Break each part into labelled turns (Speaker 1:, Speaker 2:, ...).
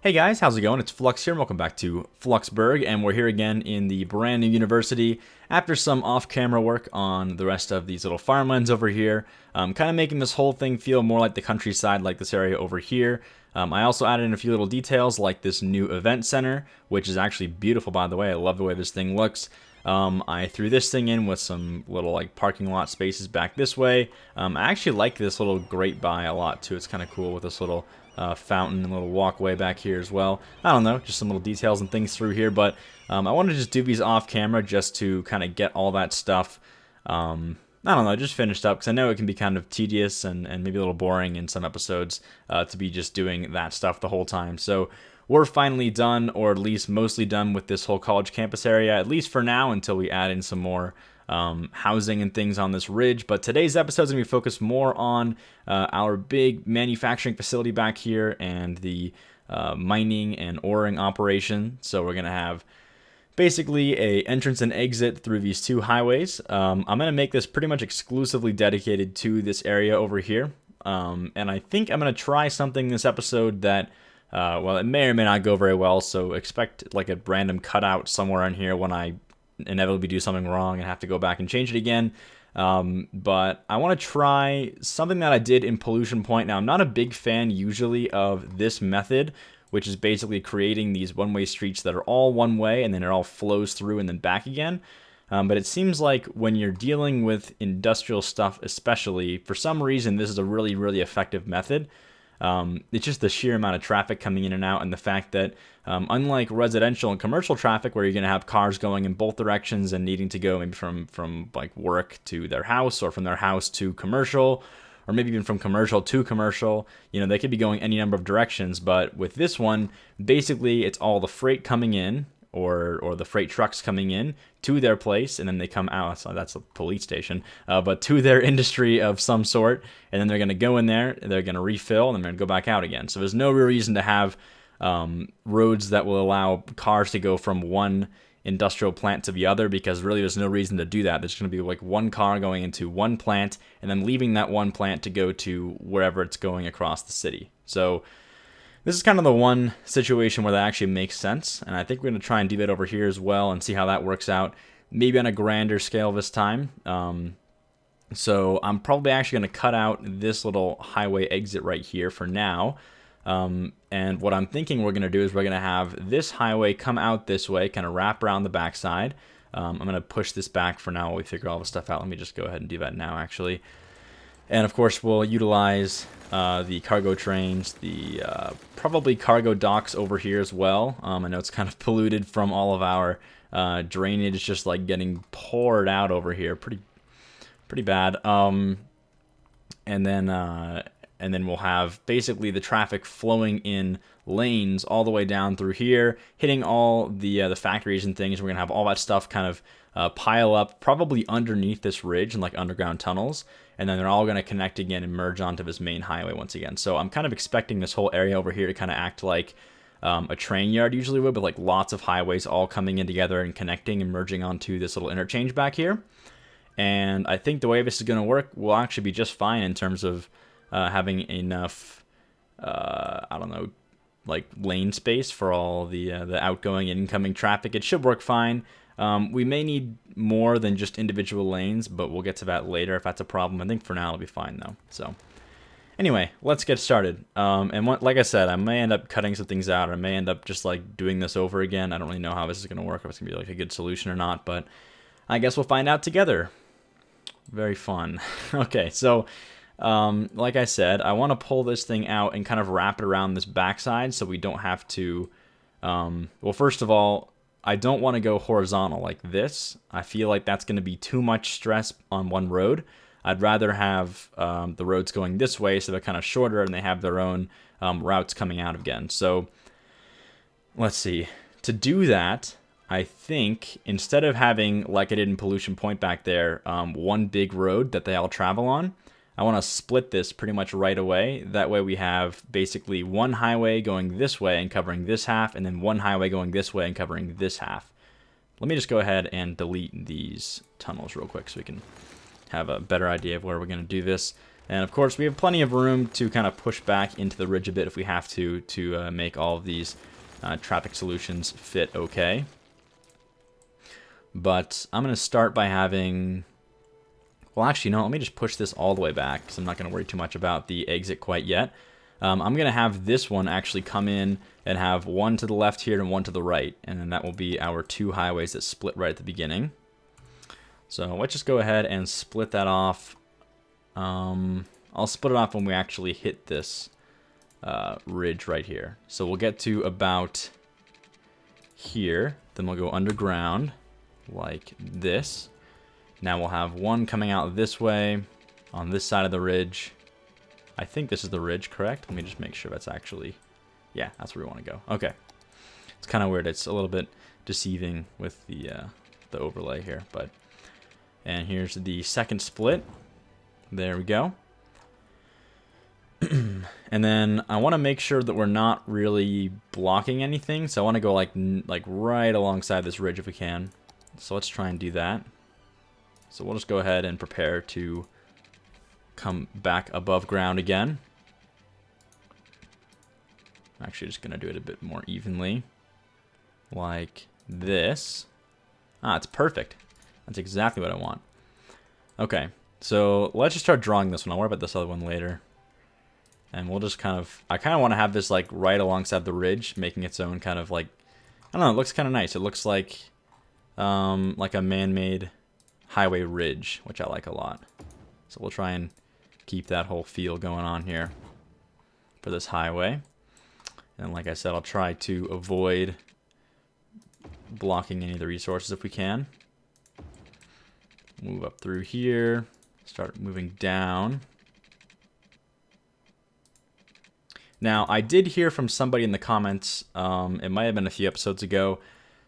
Speaker 1: Hey guys, how's it going? It's Flux here, and welcome back to Fluxburgh, and we're here again in the brand new university after some off-camera work on the rest of these little farmlands over here, kind of making this whole thing feel more like the countryside, like this area over here. I also added in a few little details like this new event center, which is actually beautiful, by the way. I love the way this thing looks. I threw this thing in with some little like parking lot spaces back this way. I actually like this little grate by a lot too. It's kind of cool with this little fountain and little walkway back here as well. I don't know, just some little details and things through here, but I wanted to just do these off camera just to kind of get all that stuff, I don't know, just finished up, because I know it can be kind of tedious and maybe a little boring in some episodes to be just doing that stuff the whole time. So we're finally done, or at least mostly done with this whole college campus area, at least for now, until we add in some more housing and things on this ridge. But today's episode is going to be focused more on our big manufacturing facility back here and the mining and oring operation. So we're going to have basically a entrance and exit through these two highways. I'm going to make this pretty much exclusively dedicated to this area over here. And I think I'm going to try something this episode that, well, it may or may not go very well. So expect like a random cutout somewhere in here when I inevitably do something wrong and have to go back and change it again. But I want to try something that I did in Pollution Point. Now, I'm not a big fan usually of this method, which is basically creating these one-way streets that are all one way and then it all flows through and then back again. But it seems like when you're dealing with industrial stuff especially, for some reason this is a really, really effective method. It's just the sheer amount of traffic coming in and out, and the fact that unlike residential and commercial traffic where you're going to have cars going in both directions and needing to go maybe from like work to their house, or from their house to commercial, or maybe even from commercial to commercial, you know, they could be going any number of directions. But with this one, basically it's all the freight coming in, or the freight trucks coming in to their place, and then they come out. So that's a police station, but to their industry of some sort, and then they're going to go in there, they're going to refill, and then they're going to go back out again. So there's no real reason to have roads that will allow cars to go from one industrial plant to the other, because really there's no reason to do that. There's going to be like one car going into one plant and then leaving that one plant to go to wherever it's going across the city. So this is kind of the one situation where that actually makes sense, and I think we're going to try and do that over here as well and see how that works out, maybe on a grander scale this time. So I'm probably actually going to cut out this little highway exit right here for now. And what I'm thinking we're going to do is we're going to have this highway come out this way, kind of wrap around the backside. I'm going to push this back for now while we figure all this stuff out. Let me just go ahead and do that now, actually. And of course, we'll utilize the cargo trains, the probably cargo docks over here as well. I know it's kind of polluted from all of our drainage, just like getting poured out over here, pretty bad. And then we'll have basically the traffic flowing in lanes all the way down through here, hitting all the factories and things. We're gonna have all that stuff kind of pile up, probably underneath this ridge and like underground tunnels, and then they're all gonna connect again and merge onto this main highway once again. So I'm kind of expecting this whole area over here to kind of act like a train yard usually would, but like lots of highways all coming in together and connecting and merging onto this little interchange back here. And I think the way this is gonna work will actually be just fine in terms of having enough, I don't know, like lane space for all the outgoing and incoming traffic. It should work fine. We may need more than just individual lanes, but we'll get to that later if that's a problem. I think for now it'll be fine though. So anyway, let's get started. Like I said, I may end up cutting some things out, or I may end up just like doing this over again. I don't really know how this is going to work, if it's going to be like a good solution or not, but I guess we'll find out together. Very fun. Okay, so like I said, I want to pull this thing out and kind of wrap it around this backside so we don't have to, well, first of all, I don't want to go horizontal like this. I feel like that's going to be too much stress on one road. I'd rather have the roads going this way so they're kind of shorter and they have their own routes coming out again. So let's see. To do that, I think instead of having, like I did in Pollution Point back there, one big road that they all travel on, I want to split this pretty much right away. That way we have basically one highway going this way and covering this half, and then one highway going this way and covering this half. Let me just go ahead and delete these tunnels real quick so we can have a better idea of where we're going to do this. And of course, we have plenty of room to kind of push back into the ridge a bit if we have to make all of these traffic solutions fit okay. But I'm going to start by having... Well, actually, no, let me just push this all the way back because I'm not going to worry too much about the exit quite yet. I'm going to have this one actually come in and have one to the left here and one to the right. And then that will be our two highways that split right at the beginning. So let's just go ahead and split that off. I'll split it off when we actually hit this ridge right here. So we'll get to about here. Then we'll go underground like this. Now we'll have one coming out this way on this side of the ridge. I think this is the ridge, correct? Let me just make sure that's actually... Yeah, that's where we want to go. Okay. It's kind of weird. It's a little bit deceiving with the overlay here. And here's the second split. There we go. And then I want to make sure that we're not really blocking anything. So I want to go like right alongside this ridge if we can. So let's try and do that. So we'll just go ahead and prepare to come back above ground again. I'm actually just going to do it a bit more evenly. Like this. Ah, it's perfect. That's exactly what I want. Okay, so let's just start drawing this one. I'll worry about this other one later. And we'll just kind of... I kind of want to have this like right alongside the ridge, making its own kind of like... I don't know, it looks kind of nice. It looks like a man-made highway ridge, which I like a lot. So we'll try and keep that whole feel going on here for this highway. And like I said, I'll try to avoid blocking any of the resources if we can. Move up through here, start moving down. Now, I did hear from somebody in the comments, it might have been a few episodes ago,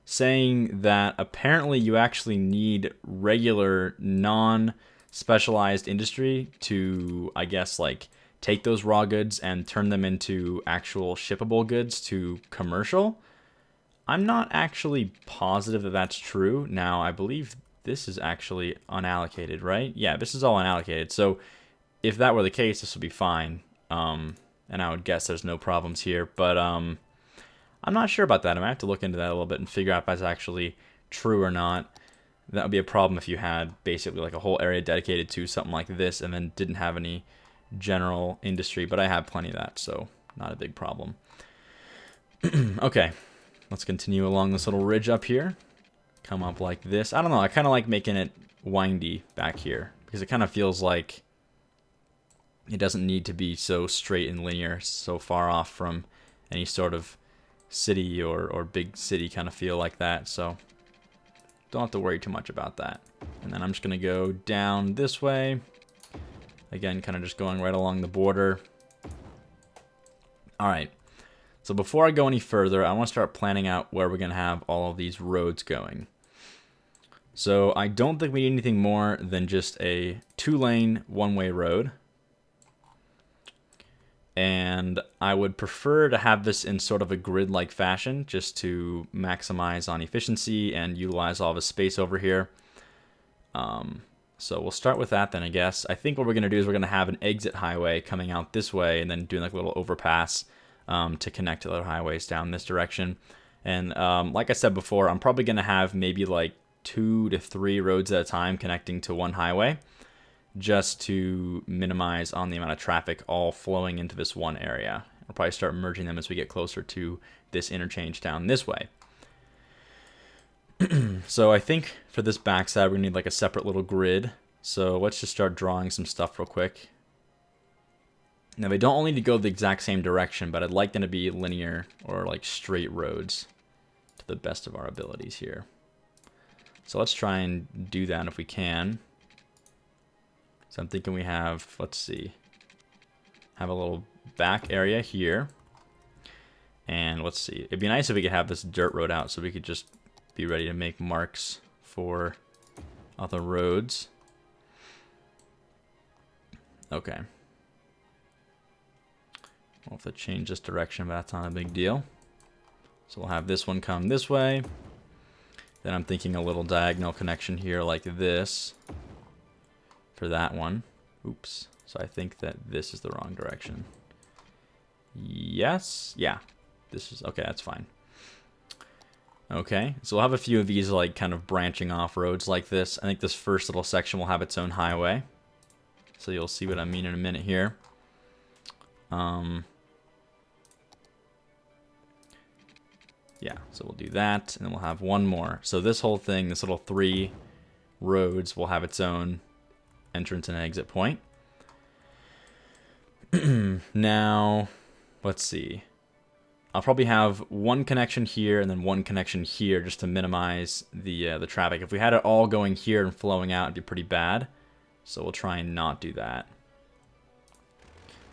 Speaker 1: saying that apparently you actually need regular non-specialized industry to, I guess, like take those raw goods and turn them into actual shippable goods to commercial. I'm not actually positive that that's true. Now, I believe this is actually unallocated, right? Yeah, this is all unallocated. So if that were the case, this would be fine. And I would guess there's no problems here. But I'm not sure about that. I might have to look into that a little bit and figure out if that's actually true or not. That would be a problem if you had basically like a whole area dedicated to something like this and then didn't have any general industry. But I have plenty of that, so not a big problem. Okay, let's continue along this little ridge up here. Come up like this. I don't know, I kind of like making it windy back here because it kind of feels like it doesn't need to be so straight and linear, so far off from any sort of city or big city kind of feel like that. So don't have to worry too much about that. And then I'm just going to go down this way. Again, kind of just going right along the border. All right. So before I go any further, I want to start planning out where we're going to have all of these roads going. So I don't think we need anything more than just a 2-lane, one-way road. And I would prefer to have this in sort of a grid-like fashion just to maximize on efficiency and utilize all the space over here. So we'll start with that then, I guess. I think what we're going to do is we're going to have an exit highway coming out this way and then doing like a little overpass to connect to other highways down this direction. And like I said before, I'm probably going to have maybe like 2 to 3 roads at a time connecting to one highway, just to minimize on the amount of traffic all flowing into this one area. I'll probably start merging them as we get closer to this interchange down this way. So I think for this backside, we need like a separate little grid. So let's just start drawing some stuff real quick. Now they don't only need to go the exact same direction, but I'd like them to be linear or like straight roads to the best of our abilities here. So let's try and do that if we can. So I'm thinking we have, let's see, have a little back area here. And let's see, it'd be nice if we could have this dirt road out so we could just be ready to make marks for other roads. Okay. We'll have to change this direction, but that's not a big deal. So we'll have this one come this way. Then I'm thinking a little diagonal connection here like this. for that one. Oops. So I think that this is the wrong direction. Yes. Yeah. This is okay. That's fine. Okay. So we'll have a few of these like kind of branching off roads like this. I think this first little section will have its own highway. So you'll see what I mean in a minute here. Yeah, so we'll do that, and then we'll have one more. So this whole thing, this little 3 roads, will have its own entrance and exit point. Now, let's see. I'll probably have one connection here and then one connection here just to minimize the traffic. If we had it all going here and flowing out, it'd be pretty bad. So we'll try and not do that.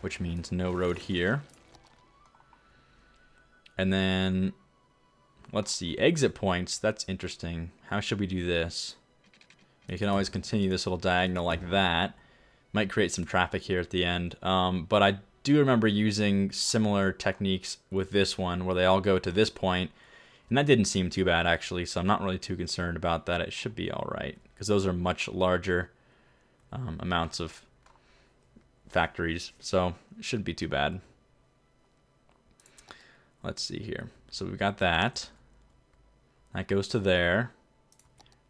Speaker 1: Which means no road here. And then, let's see, exit points. That's interesting. How should we do this? You can always continue this little diagonal like that. Might create some traffic here at the end. But I do remember using similar techniques with this one where they all go to this point. And that didn't seem too bad, actually. So I'm not really too concerned about that. It should be all right. Because those are much larger amounts of factories. So it shouldn't be too bad. Let's see here. So we've got that. That goes to there.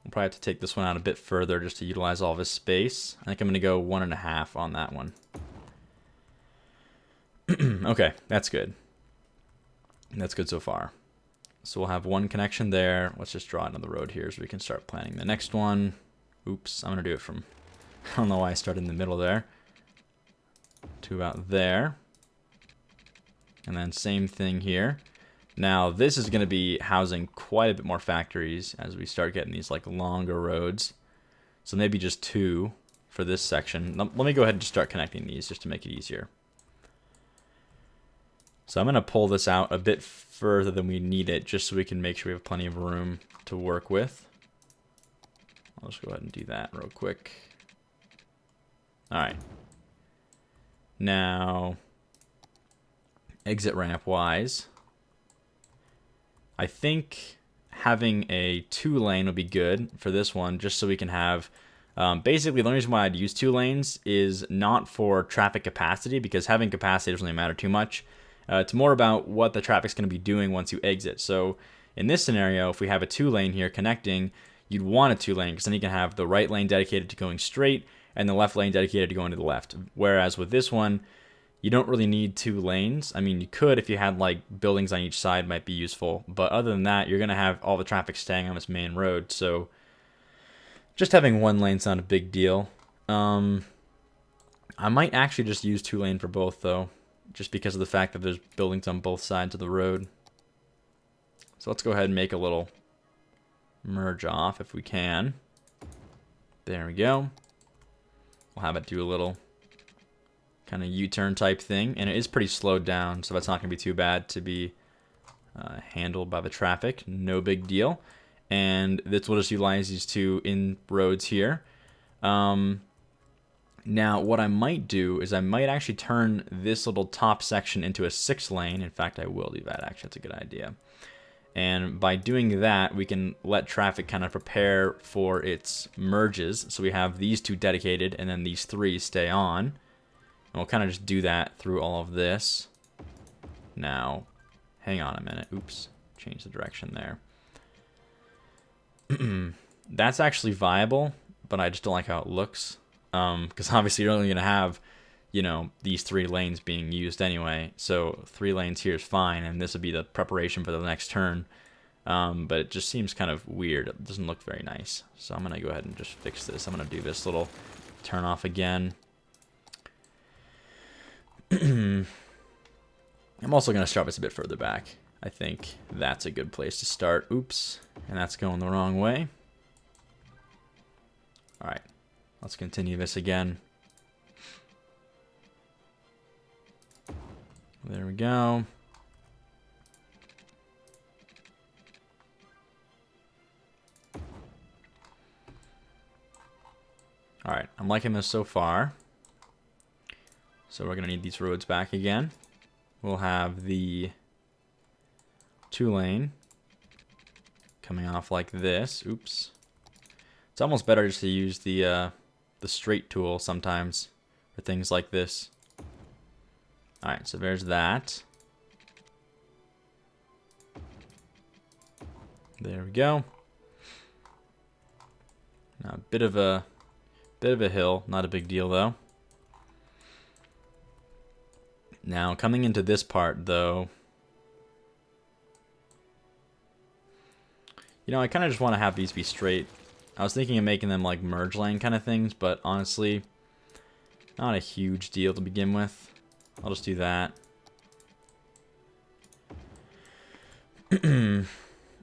Speaker 1: We'll probably have to take this one out a bit further just to utilize all of his space. I think I'm going to go 1.5 on that one. Okay, that's good. That's good so far. So we'll have one connection there. Let's just draw another road here so we can start planning the next one. Oops, I'm going to do it from... I don't know why I started in the middle there. To about there. And then same thing here. Now this is going to be housing quite a bit more factories as we start getting these like longer roads. So maybe just 2 for this section. Let me go ahead and just start connecting these just to make it easier. So I'm going to pull this out a bit further than we need it just so we can make sure we have plenty of room to work with. I'll just go ahead and do that real quick. Alright. Now, exit ramp wise, I think having a 2-lane would be good for this one, just so we can have, basically the only reason why I'd use 2 lanes is not for traffic capacity, because having capacity doesn't really matter too much. It's more about what the traffic's going to be doing once you exit. So in this scenario, if we have a 2-lane here connecting, you'd want a 2-lane, because then you can have the right lane dedicated to going straight, and the left lane dedicated to going to the left. Whereas with this one, you don't really need 2 lanes. I mean, you could if you had like buildings on each side might be useful. But other than that, you're going to have all the traffic staying on this main road. So just having 1 lane's not a big deal. I might actually just use 2-lane for both though. Just because of the fact that there's buildings on both sides of the road. So let's go ahead and make a little merge off if we can. There we go. We'll have it do a little kind of U-turn type thing, and it is pretty slowed down, so that's not going to be too bad to be handled by the traffic. No big deal. And this will just utilize these 2 in roads here. Now, what I might do is I might actually turn this little top section into a 6-lane. In fact, I will do that, actually. That's a good idea. And by doing that, we can let traffic kind of prepare for its merges. So we have these 2 dedicated, and then these 3 stay on. And we'll kind of just do that through all of this. Now, hang on a minute. Oops, change the direction there. That's actually viable, but I just don't like how it looks. Because obviously you're only going to have, you know, these 3 lanes being used anyway. So 3 lanes here is fine, and this would be the preparation for the next turn. But it just seems kind of weird. It doesn't look very nice. So I'm going to go ahead and just fix this. I'm going to do this little turn off again. I'm also going to start this a bit further back. I think that's a good place to start. Oops, and that's going the wrong way. All right, let's continue this again. There we go. All right, I'm liking this so far. So we're going to need these roads back again. We'll have the 2-lane coming off like this. Oops. It's almost better just to use the the straight tool sometimes for things like this. Alright, so there's that. There we go. Now a bit of a hill, not a big deal though. Now coming into this part though, you know, I kind of just want to have these be straight. I was thinking of making them like merge lane kind of things, but honestly, not a huge deal to begin with. I'll just do that. And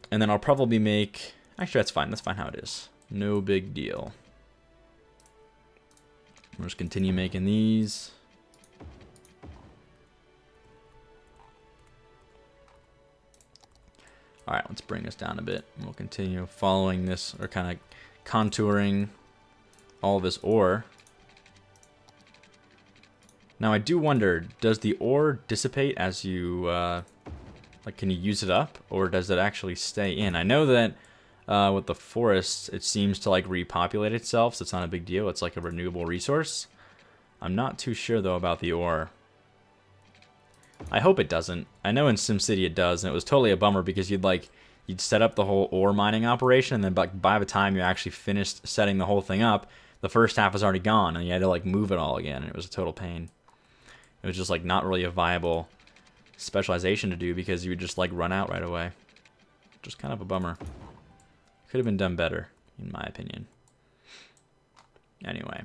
Speaker 1: then I'll probably make... Actually, that's fine. That's fine how it is. No big deal. We'll just continue making these. Alright, let's bring this down a bit. We'll continue following this, or kind of contouring all this ore. Now, I do wonder, does the ore dissipate as you, like, can you use it up? Or does it actually stay in? I know that with the forests, it seems to, like, repopulate itself, so it's not a big deal. It's like a renewable resource. I'm not too sure, though, about the ore. I hope it doesn't. I know in SimCity it does, and it was totally a bummer because you'd set up the whole ore mining operation, and then by the time you actually finished setting the whole thing up, the first half was already gone, and you had to, like, move it all again, and it was a total pain. It was just, like, not really a viable specialization to do because you would just, like, run out right away. Just kind of a bummer. Could have been done better, in my opinion. Anyway.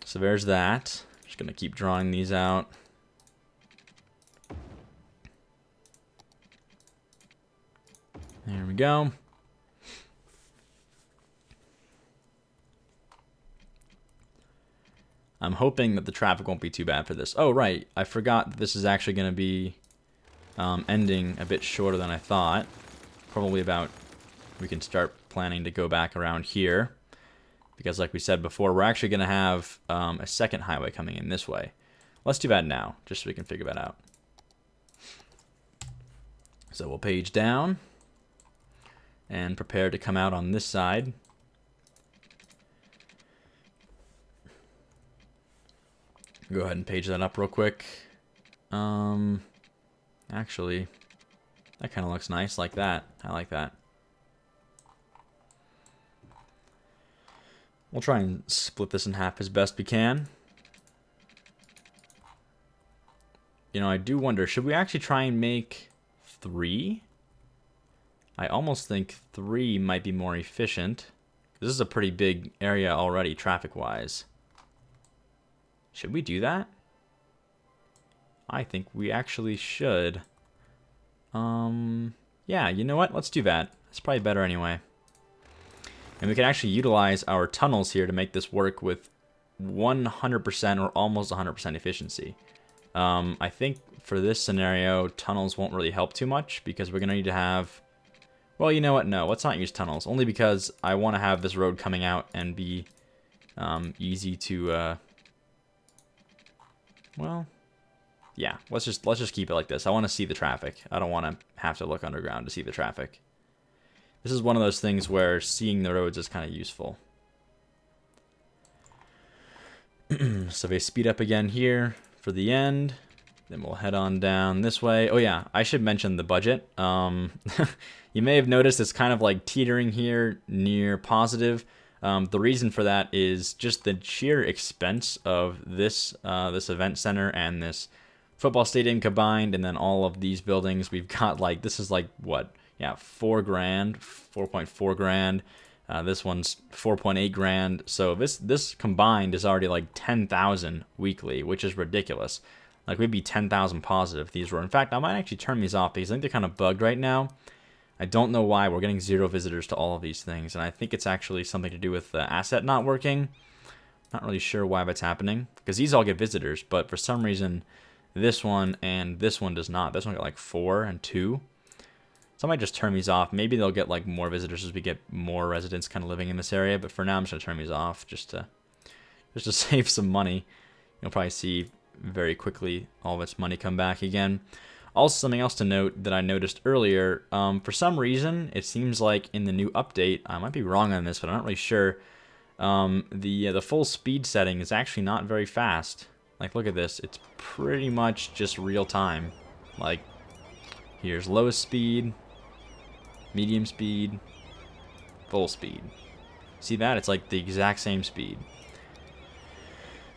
Speaker 1: So there's that. Just gonna keep drawing these out. There we go. I'm hoping that the traffic won't be too bad for this. Oh, right. I forgot that this is actually going to be ending a bit shorter than I thought. Probably about... We can start planning to go back around here. Because like we said before, we're actually going to have a second highway coming in this way. Let's do that now, just so we can figure that out. So we'll page down. And prepare to come out on this side. Go ahead and page that up real quick. Actually, that kind of looks nice like that. I like that. We'll try and split this in half as best we can. You know, I do wonder, should we actually try and make 3? I almost think 3 might be more efficient. This is a pretty big area already, traffic-wise. Should we do that? I think we actually should. Yeah, you know what? Let's do that. It's probably better anyway. And we can actually utilize our tunnels here to make this work with 100% or almost 100% efficiency. I think for this scenario, tunnels won't really help too much because we're going to need to have... Well, you know what? No, let's not use tunnels. Only because I want to have this road coming out and be easy to... Well, yeah, let's just keep it like this. I want to see the traffic. I don't want to have to look underground to see the traffic. This is one of those things where seeing the roads is kind of useful. So they speed up again here for the end. Then we'll head on down this way. Oh yeah, I should mention the budget. You may have noticed it's kind of like teetering here near positive. The reason for that is just the sheer expense of this this event center and this football stadium combined, and then all of these buildings. We've got like, this is like what? Yeah, $4 grand, 4.4 grand. This one's 4.8 grand. So this combined is already like 10,000 weekly, which is ridiculous. Like we'd be 10,000 positive if these were. In fact, I might actually turn these off because I think they're kind of bugged right now. I don't know why. We're getting 0 visitors to all of these things, and I think it's actually something to do with the asset not working. Not really sure why that's happening, because these all get visitors, but for some reason, this one and this one does not. This one got like 4 and 2. So I might just turn these off. Maybe they'll get like more visitors as we get more residents kind of living in this area, but for now I'm just gonna turn these off just to save some money. You'll probably see very quickly all of its money come back again. Also, something else to note that I noticed earlier, for some reason, it seems like in the new update, I might be wrong on this, but I'm not really sure, the full speed setting is actually not very fast. Like, look at this. It's pretty much just real time. Like, here's lowest speed, medium speed, full speed. See that? It's like the exact same speed.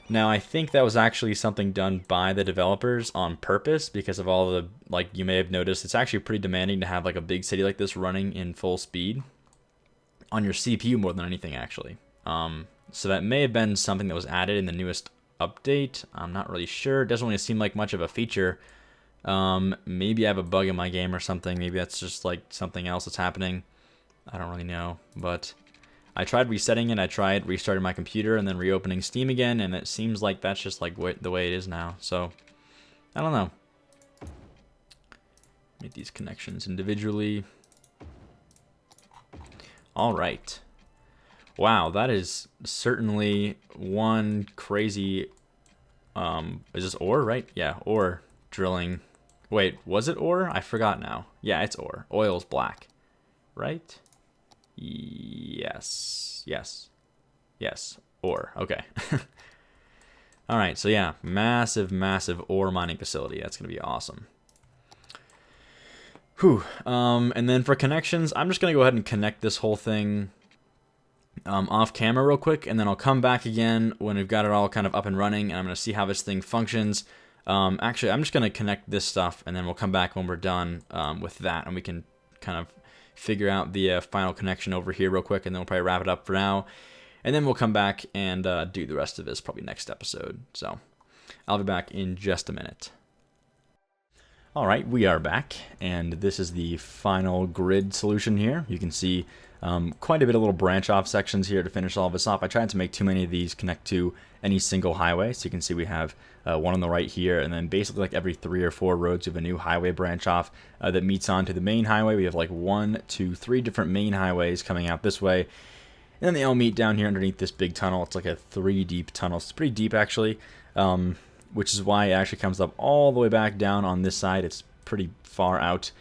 Speaker 1: Now, I think that was actually something done by the developers on purpose because of all the, like, you may have noticed, it's actually pretty demanding to have, like, a big city like this running in full speed on your CPU more than anything, actually. So that may have been something that was added in the newest update. I'm not really sure. It doesn't really seem like much of a feature. Maybe I have a bug in my game or something. Maybe that's just, like, something else that's happening. I don't really know, but I tried resetting it, I tried restarting my computer and then reopening Steam again, and it seems like that's just like the way it is now. So, I don't know. Make these connections individually. Alright. Wow, that is certainly one crazy, is this ore, right? Yeah, ore drilling. Wait, was it ore? I forgot now. Yeah, it's ore. Oil's black, right? Yes. Ore. Okay. All right. So yeah, massive ore mining facility. That's gonna be awesome. Whew. And then for connections, I'm just gonna go ahead and connect this whole thing off camera real quick, and then I'll come back again when we've got it all kind of up and running, and I'm gonna see how this thing functions. Actually, I'm just gonna connect this stuff, and then we'll come back when we're done with that, and we can kind of figure out the final connection over here real quick, and then we'll probably wrap it up for now, and then we'll come back and do the rest of this probably next episode. So I'll be back in just a minute. All right, we are back, and this is the final grid solution here. You can see quite a bit of little branch off sections here to finish all of this off. I tried to make too many of these connect to any single highway, so you can see we have one on the right here, and then basically like every 3 or 4 roads we have a new highway branch off that meets onto the main highway. We have like 1, 2, 3 different main highways coming out this way, and then they all meet down here underneath this big tunnel. It's like a 3 deep tunnel. It's pretty deep actually, which is why it actually comes up all the way back down on this side. It's pretty far out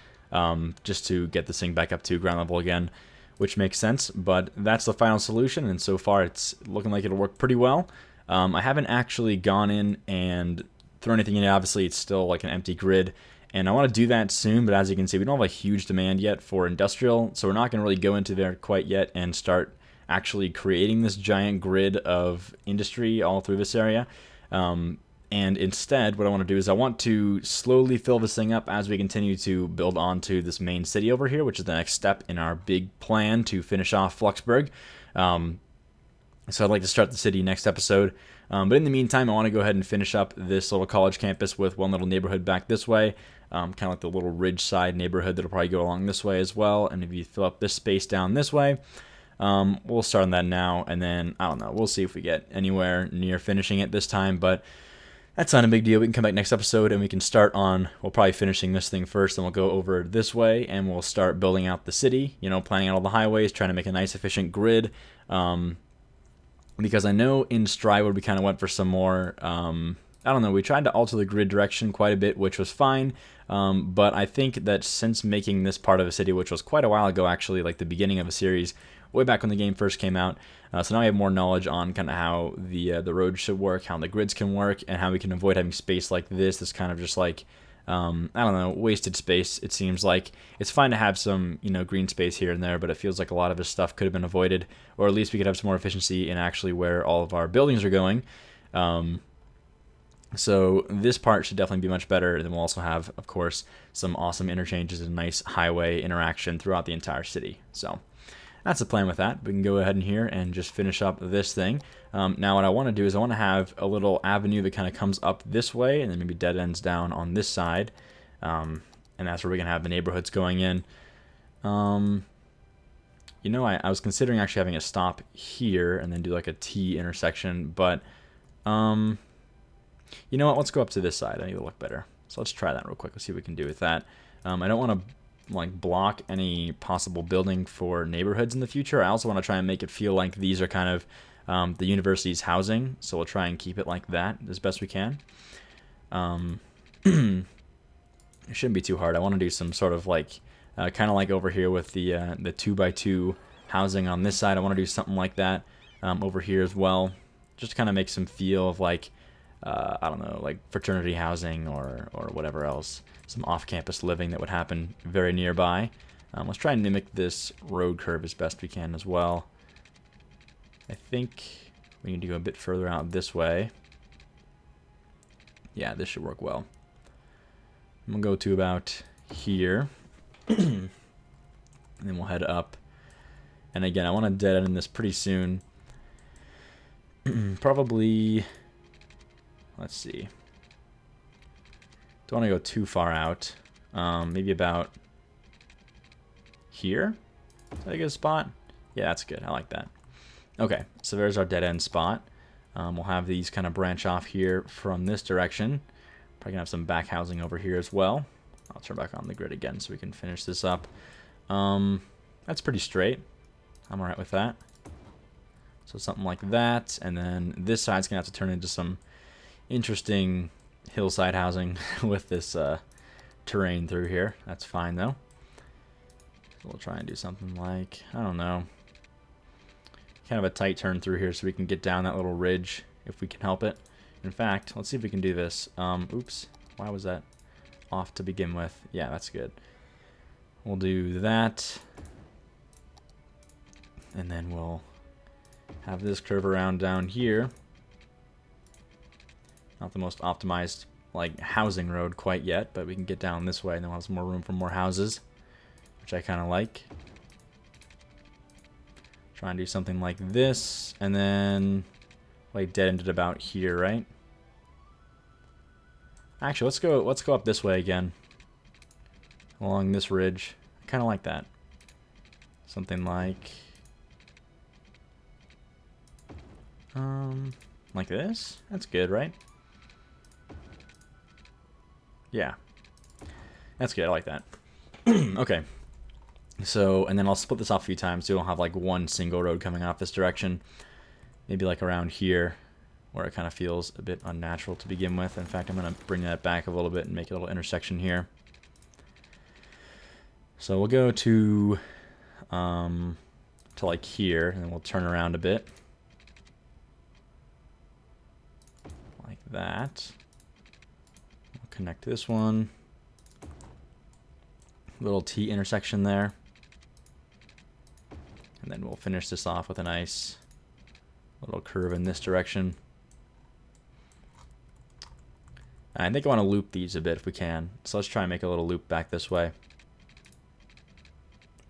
Speaker 1: just to get this thing back up to ground level again, which makes sense, but that's the final solution, and so far it's looking like it'll work pretty well. I haven't actually gone in and thrown anything in. Obviously, it's still like an empty grid, and I want to do that soon, but as you can see, we don't have a huge demand yet for industrial, so we're not going to really go into there quite yet and start actually creating this giant grid of industry all through this area. And instead, what I want to do is I want to slowly fill this thing up as we continue to build onto this main city over here, which is the next step in our big plan to finish off Fluxburgh. So I'd like to start the city next episode. But in the meantime, I want to go ahead and finish up this little college campus with one little neighborhood back this way, kind of like the little ridge side neighborhood that'll probably go along this way as well. And if you fill up this space down this way, we'll start on that now. And then, I don't know, we'll see if we get anywhere near finishing it this time. But that's not a big deal. We can come back next episode and we can start on, we'll probably finishing this thing first, then we'll go over this way and we'll start building out the city, you know, planning out all the highways, trying to make a nice efficient grid. Because I know in Strivwood we kind of went for some more, I don't know, we tried to alter the grid direction quite a bit, which was fine. But I think that since making this part of a city, which was quite a while ago actually, like the beginning of a series, way back when the game first came out, so now I have more knowledge on kind of how the roads should work, how the grids can work, and how we can avoid having space like this kind of just like, I don't know, wasted space. It seems like it's fine to have some, you know, green space here and there, but it feels like a lot of this stuff could have been avoided, or at least we could have some more efficiency in actually where all of our buildings are going. So this part should definitely be much better, and then we'll also have, of course, some awesome interchanges and nice highway interaction throughout the entire city. So that's the plan with that. We can go ahead in here and just finish up this thing. Now what I want to do is I want to have a little avenue that kind of comes up this way and then maybe dead ends down on this side. And that's where we're going to have the neighborhoods going in. You know, I was considering actually having a stop here and then do like a T intersection, but you know what, let's go up to this side. I think it'll look better. So let's try that real quick. Let's see what we can do with that. I don't want to like block any possible building for neighborhoods in the future. I also want to try and make it feel like these are kind of the university's housing, so we'll try and keep it like that as best we can. It shouldn't be too hard. I want to do some sort of like, kind of like over here with the 2x2 housing on this side. I want to do something like that over here as well. Just to kind of make some feel of like, I don't know, like fraternity housing or whatever else. Some off-campus living that would happen very nearby. Let's try and mimic this road curve as best we can as well. I think we need to go a bit further out this way. Yeah, this should work well. I'm going to go to about here. And then we'll head up. And again, I want to dead end this pretty soon. Probably, let's see. Don't want to go too far out. Maybe about here. Is that a good spot? Yeah, that's good. I like that. Okay, so there's our dead end spot. We'll have these kind of branch off here from this direction. Probably gonna have some back housing over here as well. I'll turn back on the grid again so we can finish this up. That's pretty straight. I'm alright with that. So something like that, and then this side's gonna have to turn into some interesting hillside housing with this terrain through here. That's fine though. So we'll try and do something like, I don't know, kind of a tight turn through here so we can get down that little ridge if we can help it. In fact, let's see if we can do this. Oops, why was that off to begin with? Yeah, that's good. We'll do that. And then we'll have this curve around down here. Not the most optimized like housing road quite yet, but we can get down this way and then we'll have some more room for more houses, which I kind of like. Try and do something like this, and then like dead ended about here, right? Actually, let's go up this way again, along this ridge. I kind of like that. Something like this. That's good, right? Yeah, that's good. I like that. Okay. So, and then I'll split this off a few times so you don't have like one single road coming off this direction. Maybe like around here where it kind of feels a bit unnatural to begin with. In fact, I'm going to bring that back a little bit and make a little intersection here. So we'll go to like here, and then we'll turn around a bit. Like that. We'll connect this one. Little T intersection there. And then we'll finish this off with a nice little curve in this direction. I think I want to loop these a bit if we can. So let's try and make a little loop back this way.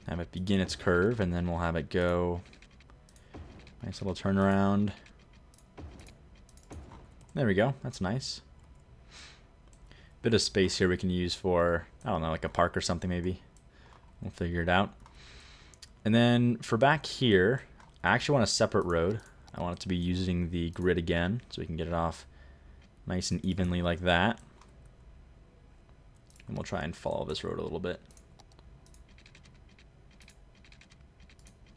Speaker 1: Have it begin its curve, and then we'll have it go. Nice little turnaround. There we go. That's nice. Bit of space here we can use for, I don't know, like a park or something maybe. We'll figure it out. And then for back here, I actually want a separate road. I want it to be using the grid again, so we can get it off nice and evenly like that. And we'll try and follow this road a little bit.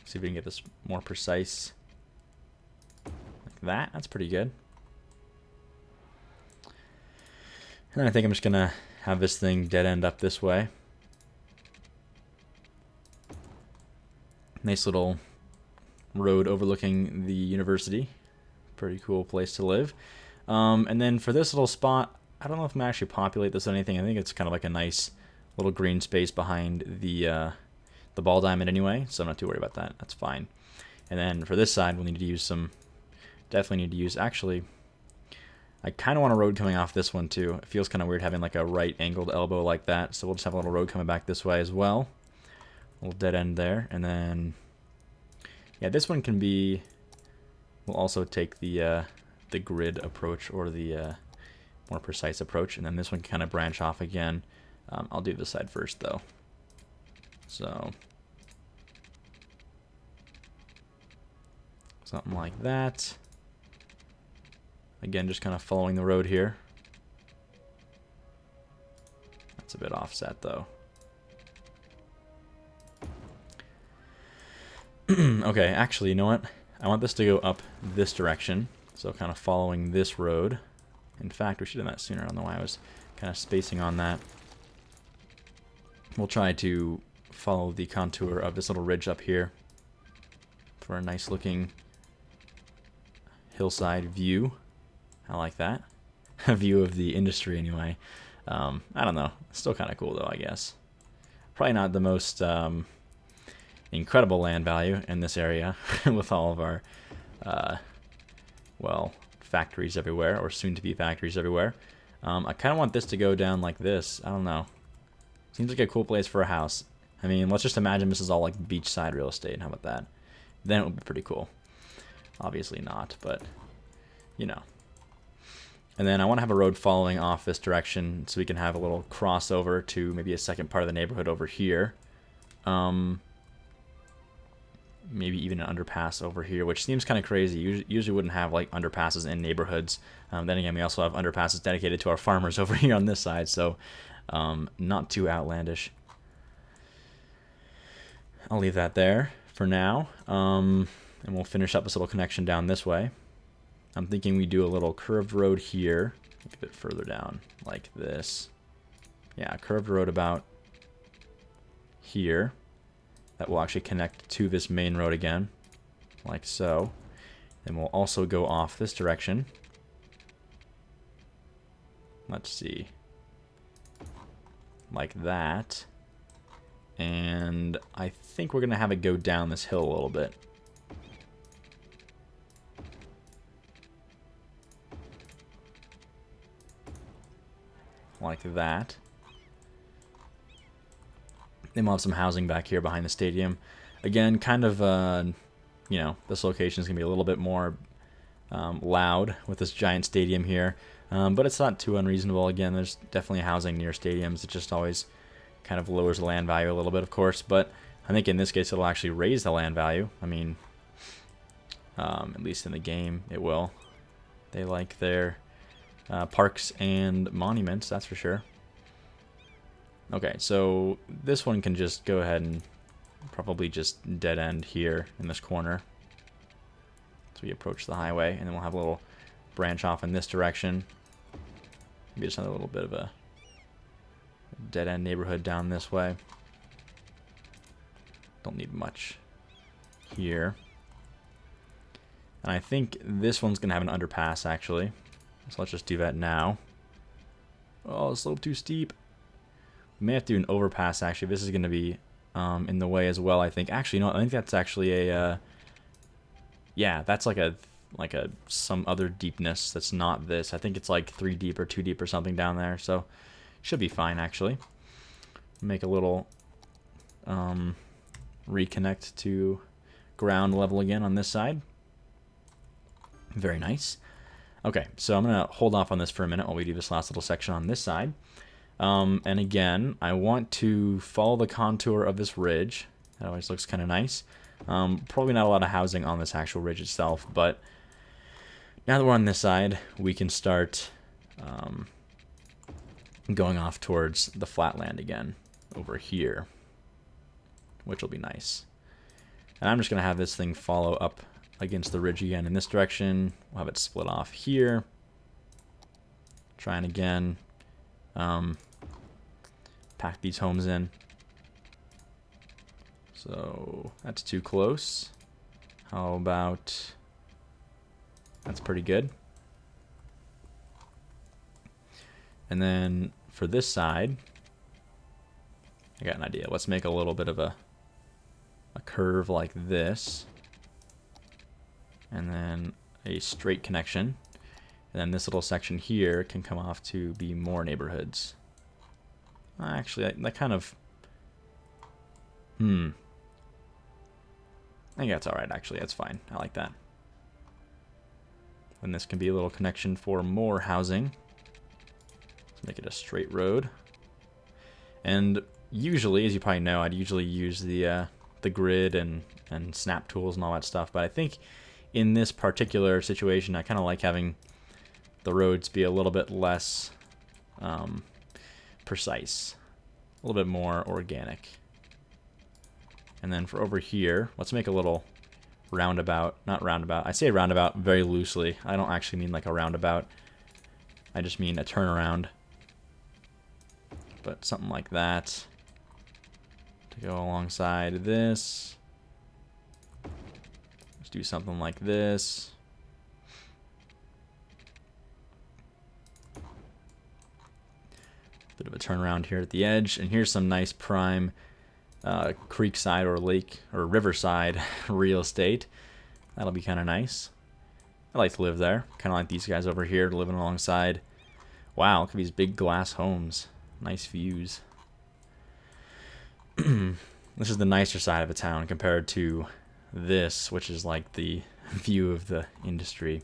Speaker 1: See if we can get this more precise. Like that. That's pretty good. And then I think I'm just going to have this thing dead end up this way. Nice little road overlooking the university. Pretty cool place to live. And then for this little spot, I don't know if I'm going to actually populate this with anything. I think it's kind of like a nice little green space behind the ball diamond anyway, so I'm not too worried about that. That's fine. And then for this side, we'll need to use some, definitely need to use, actually, I kind of want a road coming off this one too. It feels kind of weird having like a right angled elbow like that, so we'll just have a little road coming back this way as well. A little dead end there, and then, yeah, this one can be, we'll also take the grid approach or the more precise approach, and then this one can kind of branch off again. I'll do this side first though. So, something like that. Again, just kind of following the road here. That's a bit offset though. Okay, actually, you know what? I want this to go up this direction. So kind of following this road. In fact, we should have done that sooner. I don't know why I was kind of spacing on that. We'll try to follow the contour of this little ridge up here for a nice looking hillside view. I like that. A view of the industry anyway. I don't know. Still kind of cool though, I guess. Probably not the most incredible land value in this area with all of our, well, factories everywhere, or soon-to-be factories everywhere. I kind of want this to go down like this. I don't know. Seems like a cool place for a house. I mean, let's just imagine this is all like beachside real estate. How about that? Then it would be pretty cool. Obviously not, but, you know. And then I want to have a road following off this direction so we can have a little crossover to maybe a second part of the neighborhood over here. Maybe even an underpass over here, which seems kind of crazy. Usually wouldn't have like underpasses in neighborhoods. Then again, we also have underpasses dedicated to our farmers over here on this side, so not too outlandish. I'll leave that there for now, and we'll finish up this little connection down this way. I'm thinking we do a little curved road here, a bit further down, like this. Yeah, curved road about here. That will actually connect to this main road again, like so. And we'll also go off this direction. Let's see. Like that. And I think we're going to have it go down this hill a little bit. Like that. Then we'll have some housing back here behind the stadium. Again, kind of, you know, this location is going to be a little bit more loud with this giant stadium here. But it's not too unreasonable. Again, there's definitely housing near stadiums. It just always kind of lowers the land value a little bit, of course. But I think in this case, it'll actually raise the land value. I mean, at least in the game, it will. They like their parks and monuments, that's for sure. Okay, so this one can just go ahead and probably just dead end here in this corner. So we approach the highway, and then we'll have a little branch off in this direction. Maybe just another little bit of a dead end neighborhood down this way. Don't need much here. And I think this one's going to have an underpass, actually. So let's just do that now. Oh, it's a little too steep. We may have to do an overpass, actually. This is going to be in the way as well, I think. Actually, no, I think that's actually a... yeah, that's like a some other deepness that's not this. I think it's like 3 deep or 2 deep or something down there. So, should be fine, actually. Make a little reconnect to ground level again on this side. Very nice. Okay, so I'm going to hold off on this for a minute while we do this last little section on this side. And again, I want to follow the contour of this ridge. That always looks kind of nice. Probably not a lot of housing on this actual ridge itself, but now that we're on this side, we can start going off towards the flatland again over here, which will be nice. And I'm just going to have this thing follow up against the ridge again in this direction. We'll have it split off here. Trying again. Pack these homes in. So that's too close. How about... that's pretty good. And then for this side, I got an idea. Let's make a little bit of a curve like this. And then a straight connection. And then this little section here can come off to be more neighborhoods. Actually, that kind of... I think that's alright, actually. That's fine. I like that. And this can be a little connection for more housing. Let's make it a straight road. And usually, as you probably know, I'd usually use the grid and snap tools and all that stuff. But I think in this particular situation, I kind of like having the roads be a little bit less precise, a little bit more organic. And then for over here, let's make a little roundabout, not roundabout. I say roundabout very loosely. I don't actually mean like a roundabout. I just mean a turnaround. But something like that. Go alongside this. Let's do something like this. Bit of a turnaround here at the edge, and here's some nice prime creekside or lake or riverside real estate. That'll be kind of nice. I like to live there. Kind of like these guys over here living alongside. Wow, look at these big glass homes. Nice views. This is the nicer side of the town compared to this, which is like the view of the industry.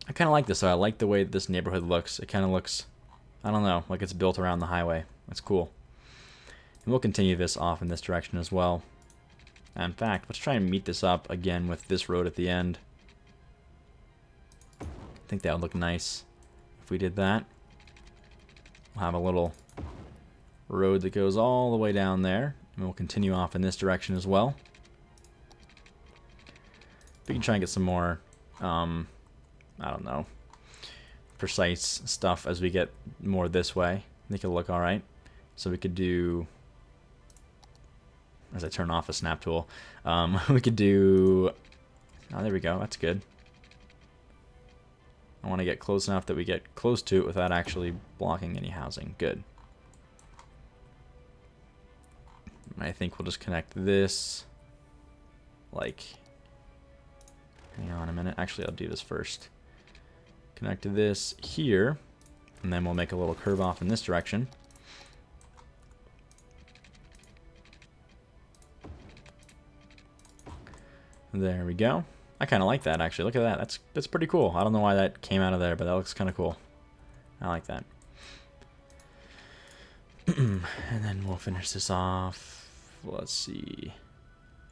Speaker 1: I kind of like this. I like the way this neighborhood looks. It kind of looks, I don't know, like it's built around the highway. That's cool. And we'll continue this off in this direction as well. In fact, let's try and meet this up again with this road at the end. I think that would look nice if we did that. We'll have a little road that goes all the way down there, and we'll continue off in this direction as well. We can try and get some more, I don't know, precise stuff as we get more this way. I think it'll look all right. So we could do, as I turn off a snap tool, we could do, oh, there we go, that's good. I want to get close enough that we get close to it without actually blocking any housing. Good. I think we'll just connect this, like, hang on a minute. Actually, I'll do this first. Connect to this here, and then we'll make a little curve off in this direction. There we go. I kind of like that, actually. Look at that. That's pretty cool. I don't know why that came out of there, but that looks kind of cool. I like that. And then we'll finish this off. Let's see.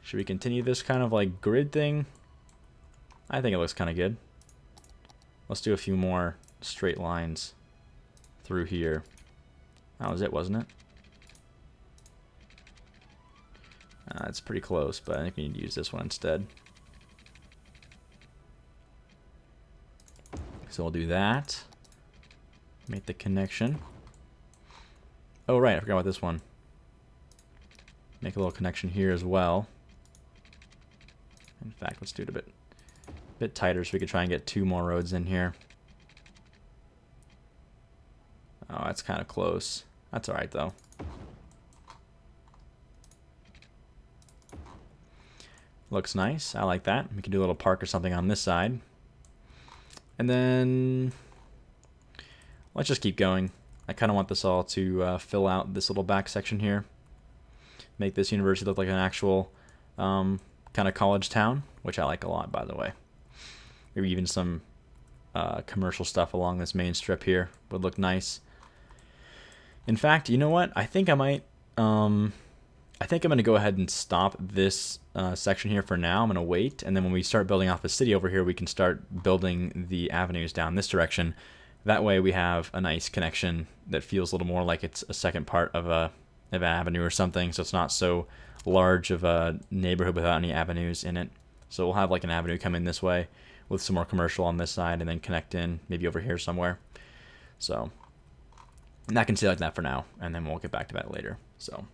Speaker 1: Should we continue this kind of like grid thing? I think it looks kind of good. Let's do a few more straight lines through here. That was it, wasn't it? It's pretty close, but I think we need to use this one instead. So we'll do that. Make the connection. Oh, right, I forgot about this one. Make a little connection here as well. In fact, let's do it a bit tighter so we could try and get 2 more roads in here. Oh, that's kind of close. That's alright, though. Looks nice. I like that. We can do a little park or something on this side. And then let's just keep going. I kind of want this all to fill out this little back section here. Make this university look like an actual kind of college town, which I like a lot, by the way. Maybe even some commercial stuff along this main strip here would look nice. In fact, you know what? I think I might. I think I'm going to go ahead and stop this section here for now. I'm going to wait, and then when we start building off the city over here, we can start building the avenues down this direction. That way we have a nice connection that feels a little more like it's a second part of an avenue or something, so it's not so large of a neighborhood without any avenues in it. So we'll have like an avenue come in this way with some more commercial on this side and then connect in maybe over here somewhere. So and that can stay like that for now, and then we'll get back to that later. So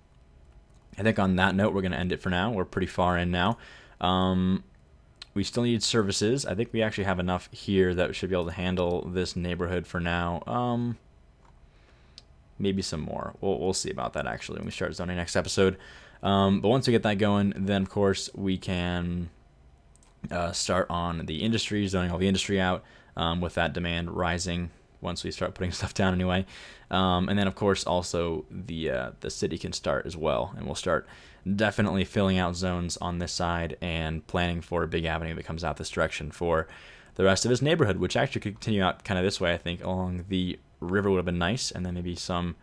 Speaker 1: I think on that note, we're going to end it for now. We're pretty far in now. We still need services. I think we actually have enough here that we should be able to handle this neighborhood for now. Maybe some more. We'll see about that actually when we start zoning next episode. But once we get that going, then of course we can start on the industry, zoning all the industry out with that demand rising once we start putting stuff down anyway. And then of course also the city can start as well, and we'll start definitely filling out zones on this side and planning for a big avenue that comes out this direction for the rest of this neighborhood, which actually could continue out kind of this way. I think along the river would have been nice, and then maybe some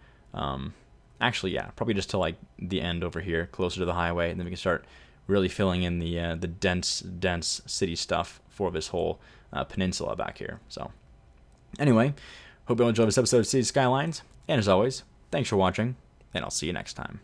Speaker 1: actually, yeah, probably just to like the end over here closer to the highway, and then we can start really filling in the dense city stuff for this whole peninsula back here. So anyway, hope you all enjoyed this episode of City Skylines, and as always, thanks for watching, and I'll see you next time.